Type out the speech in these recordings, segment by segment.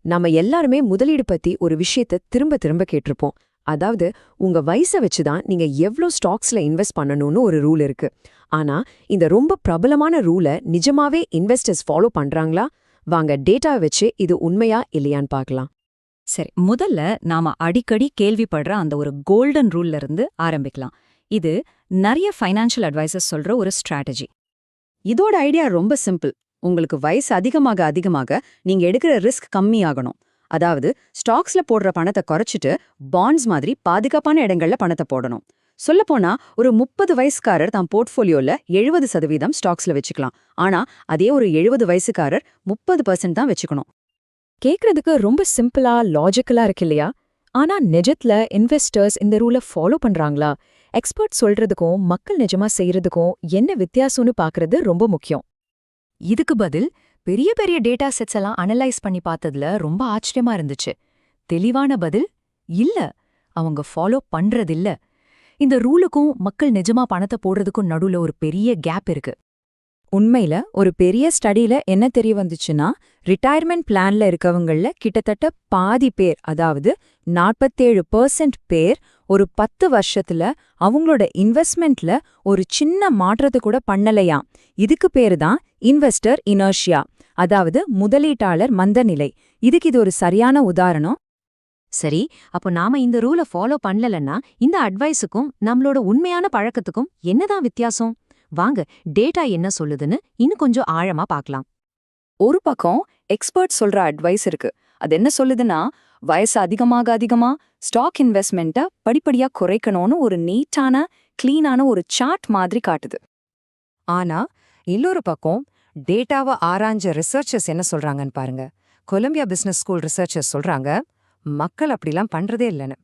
நம்ம எல்லாருமே முதலீடு பத்தி ஒரு விஷயத்த திரும்ப திரும்ப கேட்டிருப்போம். அதாவது உங்க வயசை வச்சுதான் நீங்க எவ்ளோ ஸ்டாக்ஸ்ல இன்வெஸ்ட் பண்ணணும்னு ஒரு ரூல் இருக்கு. ஆனா இந்த ரொம்ப பிரபலமான ரூலை நிஜமாவே இன்வெஸ்டர்ஸ் ஃபாலோ பண்றாங்களா? வாங்க டேட்டாவை வச்சு இது உண்மையா இல்லையான்னு பார்க்கலாம். சரி, முதல்ல நாம அடிக்கடி கேள்விப்படுற அந்த ஒரு கோல்டன் ரூல்ல இருந்து ஆரம்பிக்கலாம். இது நிறைய ஃபைனான்ஷியல் அட்வைசர்ஸ் சொல்ற ஒரு ஸ்ட்ராட்டஜி. இதோட ஐடியா ரொம்ப சிம்பிள். உங்களுக்கு வயசு அதிகமாக அதிகமாக நீங்க எடுக்கிற ரிஸ்க் கம்மியாகணும். அதாவது ஸ்டாக்ஸ்ல போடுற பணத்தை குறைச்சிட்டு பாண்ட்ஸ் மாதிரி பாதுகாப்பான இடங்கள்ல பணத்தை போடணும். சொல்லப்போனா ஒரு 30 வயசுக்காரர் தான் போர்ட்ஃபோலியோல 70% ஸ்டாக்ஸ்ல வச்சுக்கலாம். ஆனா அதே ஒரு 70 வயசுக்காரர் 30% தான் வச்சுக்கணும். கேக்குறதுக்கு ரொம்ப சிம்பிளா லாஜிக்கலா இருக்கு இல்லையா? ஆனா நிஜத்துல இன்வெஸ்டர்ஸ் இந்த ரூலை ஃபாலோ பண்றாங்களா? எக்ஸ்பர்ட் சொல்றதுக்கும் மக்கள் நிஜமா செய்யறதுக்கும் என்ன வித்தியாசம்னு பாக்குறது ரொம்ப முக்கியம். இதுக்கு பதில் பெரிய பெரிய டேட்டா செட்ஸ் எல்லாம் அனலைஸ் பண்ணி பார்த்ததுல ரொம்ப ஆச்சரியமா இருந்துச்சு. தெளிவான பதில் இல்ல, அவங்க ஃபாலோ பண்றதில்ல. இந்த ரூலுக்கும் மக்கள் நிஜமா பணத்தை போடுறதுக்கும் நடுவுல ஒரு பெரிய கேப் இருக்கு. உண்மையில ஒரு பெரிய ஸ்டடியில என்ன தெரிய வந்துச்சுன்னா, ரிட்டையர்மெண்ட் பிளான்ல இருக்கவங்கள கிட்டத்தட்ட பாதி பேர், அதாவது 47% பேர் ஒரு 10 வருஷத்துல அவங்களோட இன்வெஸ்ட்மெண்ட்ல ஒரு சின்ன மாற்றத்தை கூட பண்ணலையாம். இதுக்கு பேரு தான் இன்வெஸ்டர் இனர்ஷியா, அதாவது முதலீட்டாளர் மந்தநிலை. இதுக்கு இது ஒரு சரியான உதாரணம். சரி, அப்போ நாம இந்த ரூலை ஃபாலோ பண்ணலன்னா இந்த அட்வைஸுக்கும் நம்மளோட உண்மையான பழக்கத்துக்கும் என்னதான் வித்தியாசம்? வாங்க டேட்டா என்ன சொல்லுதுன்னு இன்னும் கொஞ்சம் ஆழமா பார்க்கலாம். ஒரு பக்கம் எக்ஸ்பர்ட் சொல்ற அட்வைஸ் இருக்கு. அது என்ன சொல்லுதுன்னா, வயசு அதிகமாக அதிகமா ஸ்டாக் இன்வெஸ்ட்மெண்ட்டை படிப்படியா குறைக்கணும்னு ஒரு நீட்டான கிளீனான ஒரு சார்ட் மாதிரி காட்டுது. ஆனா இன்னொரு பக்கம் டேட்டாவை ஆராய்ஞ்ச ரிசர்ச்சர்ஸ் என்ன சொல்றாங்கன்னு பாருங்க. கொலம்பியா பிசினஸ் ஸ்கூல் ரிசர்ச்சர்ஸ் சொல்றாங்க, மக்கள் அப்படிலாம் பண்றதே இல்லைன்னு.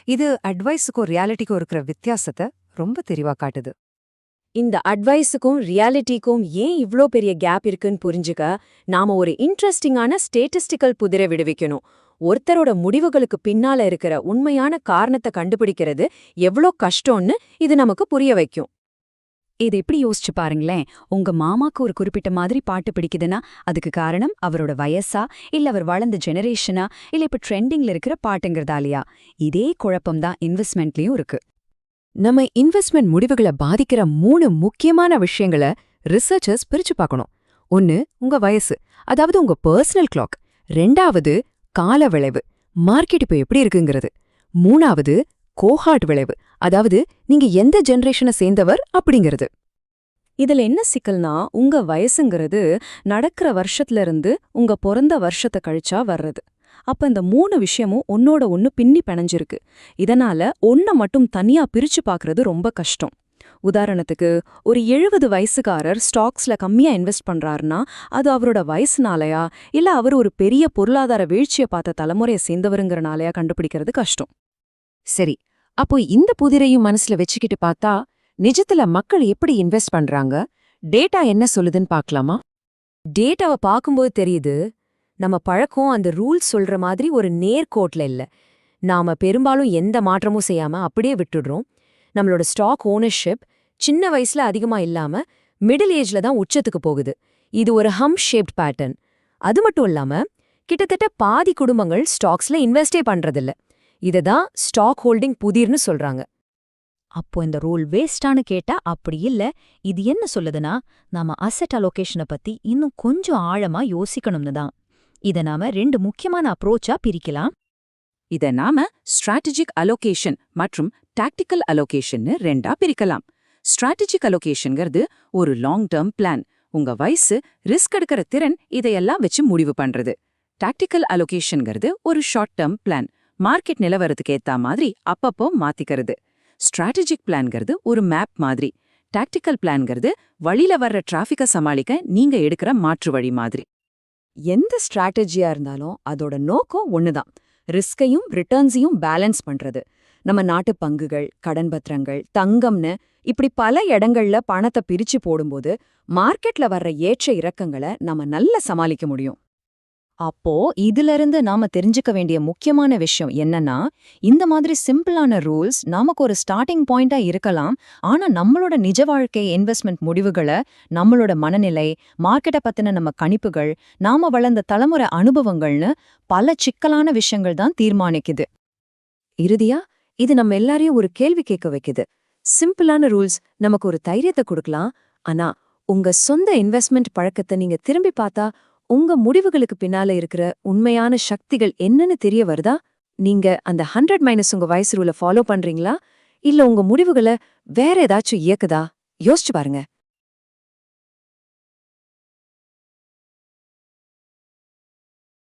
இது அட்வைஸுக்கும் ரியாலிட்டிக்கும் இருக்கிற வித்தியாசத்தை ரொம்ப தெளிவா காட்டுது. இந்த அட்வைஸுக்கும் ரியாலிட்டிக்கும் ஏன் இவ்ளோ பெரிய கேப் இருக்குன்னு புரிஞ்சுக்க நாம ஒரு இன்ட்ரெஸ்டிங்கான ஸ்டேட்டிஸ்டிக்கல் புதிரை விடுவிக்கணும். ஒருத்தரோட முடிவுகளுக்கு பின்னால இருக்கிற உண்மையான காரணத்தை கண்டுபிடிக்கிறது எவ்ளோ கஷ்டம்னு இது நமக்கு புரிய வைக்கும். இது எப்படி யோசிச்சு பாருங்களேன். உங்க மாமாக்கு ஒரு குறிப்பிட்ட மாதிரி பாட்டு பிடிக்குதுன்னா அதுக்கு காரணம் அவரோட வயசா, இல்ல அவர் வளர்ந்த ஜெனரேஷனா, இல்ல இப்ப ட்ரெண்டிங்ல இருக்கிற பாட்டுங்கிறதாலையா? இதே குழப்பம்தான் இன்வெஸ்ட்மெண்ட்லயும் இருக்கு. நம்ம இன்வெஸ்ட்மெண்ட் முடிவுகளை பாதிக்கிற 3 முக்கியமான விஷயங்களை ரிசர்ச்சர்ஸ் பிரிச்சு பார்க்கணும். ஒன்னு உங்க வயசு, அதாவது உங்க பர்சனல் கிளாக். 2வது கால விளைவு, மார்க்கெட் இப்ப எப்படி இருக்குங்கிறது. 3வது கோஹார்ட் விளைவு, அதாவது நீங்க எந்த ஜெனரேஷனை சேர்ந்தவர் அப்படிங்கிறது. இதுல என்ன சிக்கல்னா, உங்க வயசுங்கிறது நடக்கிற வருஷத்துல இருந்து உங்க பிறந்த வருஷத்தை கழிச்சா வர்றது. அப்ப இந்த 3 விஷயமும் ஒன்னோட ஒன்னு பின்னி பிணைஞ்சிருக்கு. இதனால ஒன்ன மட்டும் தனியா பிரிச்சு பார்க்கறது ரொம்ப கஷ்டம். உதாரணத்துக்கு, ஒரு 70 வயசுக்காரர் ஸ்டாக்ஸ்ல கம்மியா இன்வெஸ்ட் பண்றாருன்னா அது அவரோட வயசுனாலயா, இல்ல அவர் ஒரு பெரிய பொருளாதார வீழ்ச்சியை பார்த்த தலைமுறையை சேர்ந்தவருங்கிறனாலயா கண்டுபிடிக்கிறது கஷ்டம். சரி, அப்போ இந்த புதிரையும் மனசுல வச்சுக்கிட்டு பார்த்தா நிஜத்துல மக்கள் எப்படி இன்வெஸ்ட் பண்றாங்க, டேட்டா என்ன சொல்லுதுன்னு பார்க்கலாமா? டேட்டாவை பார்க்கும்போது தெரியுது, நம்ம பழக்கம் அந்த ரூல்ஸ் சொல்ற மாதிரி ஒரு நேர்கோட்ல இல்ல. நாம பெரும்பாலும் எந்த மாற்றமும் செய்யாம அப்படியே விட்டுடுறோம். நம்மளோட ஸ்டாக் ஓனர்ஷிப் சின்ன வயசுல அதிகமா இல்லாம மிடில் ஏஜ்ல தான் உச்சத்துக்கு போகுது. இது ஒரு ஹம் ஷேப்ட் பேட்டர்ன். அது மட்டும் இல்லாம கிட்டத்தட்ட பாதி குடும்பங்கள் ஸ்டாக்ஸ்ல இன்வெஸ்டே பண்றதில்ல. இததான் ஸ்டாக் ஹோல்டிங் புதிர்னு சொல்றாங்க. அப்போ இந்த ரூல் வேஸ்டான்னு கேட்டா அப்படி இல்ல. இது என்ன சொல்லுதுன்னா, நாம அசெட் அலோகேஷனை பத்தி இன்னும் கொஞ்சம் ஆழமா யோசிக்கணும்னு தான். இத நாம 2 முக்கியமான அப்ரோச்சா பிரிக்கலாம். இத நாம ஸ்ட்ராட்டஜிக் அலோகேஷன் மற்றும் டாக்டிக்கல் அலோகேஷன்னு 2ஆ பிரிக்கலாம். ஸ்ட்ராட்டஜிக் அலோகேஷன்ங்கிறது ஒரு லாங் டேர்ம் பிளான். உங்க வயசு, ரிஸ்க் எடுக்கிற திறன் இதையெல்லாம் வச்சு முடிவு பண்றது. டாக்டிக்கல் அலோகேஷன்ங்கிறது ஒரு ஷார்ட் டேர்ம் பிளான். மார்க்கெட் நிலவரத்துக்கு ஏத்தா மாதிரி அப்பப்போ மாத்திக்கிறது. ஸ்ட்ராட்டஜிக் பிளான்ங்கிறது ஒரு மேப் மாதிரி. டாக்டிக்கல் பிளான்ங்கிறது வழியில வர்ற டிராஃபிக்கை சமாளிக்க நீங்க எடுக்கிற மாற்று வழி மாதிரி. எந்த ஸ்ட்ராட்டஜியா இருந்தாலும் அதோட நோக்கம் ஒண்ணுதான், ரிஸ்கையும் ரிட்டர்ன்ஸையும் பேலன்ஸ் பண்றது. நம்ம நாட்டு பங்குகள், கடன் பத்திரங்கள், தங்கம்னு இப்படி பல இடங்கள்ல பணத்தை பிரிச்சு போடும்போது மார்க்கெட்ல வர்ற ஏற்ற இறக்கங்களை நம்ம நல்லா சமாளிக்க முடியும். அப்போ இதிலிருந்து நாம தெரிஞ்சுக்க வேண்டிய முக்கியமான விஷயம் என்னன்னா, இந்த மாதிரி சிம்பிளான ரூல்ஸ் நமக்கு ஒரு ஸ்டார்டிங் பாயிண்டா இருக்கலாம். ஆனா நம்மளோட நிஜ வாழ்க்கை இன்வெஸ்ட்மெண்ட் முடிவுகளை, நம்மளோட மனநிலை, மார்க்கெட்டை பத்தின நம்ம கணிப்புகள், நாம வளர்ந்த தலைமுறை அனுபவங்கள்னு பல சிக்கலான விஷயங்கள் தான் தீர்மானிக்குது. இறுதியா இது நம்ம எல்லாரையும் ஒரு கேள்வி கேட்க வைக்குது. சிம்பிளான ரூல்ஸ் நமக்கு ஒரு தைரியத்தை கொடுக்கலாம். ஆனா உங்க சொந்த இன்வெஸ்ட்மெண்ட் பழக்கத்தை நீங்க திரும்பி பார்த்தா உங்க முடிவுகளுக்கு பின்னால இருக்கிற உண்மையான சக்திகள் என்னன்னு தெரிய வருதா? நீங்க அந்த 100 உங்க வயசு ரூலை ஃபாலோ பண்றீங்களா? இல்ல உங்க முடிவுகளை வேற ஏதாச்சும் இயக்குதா? யோசிச்சு பாருங்க.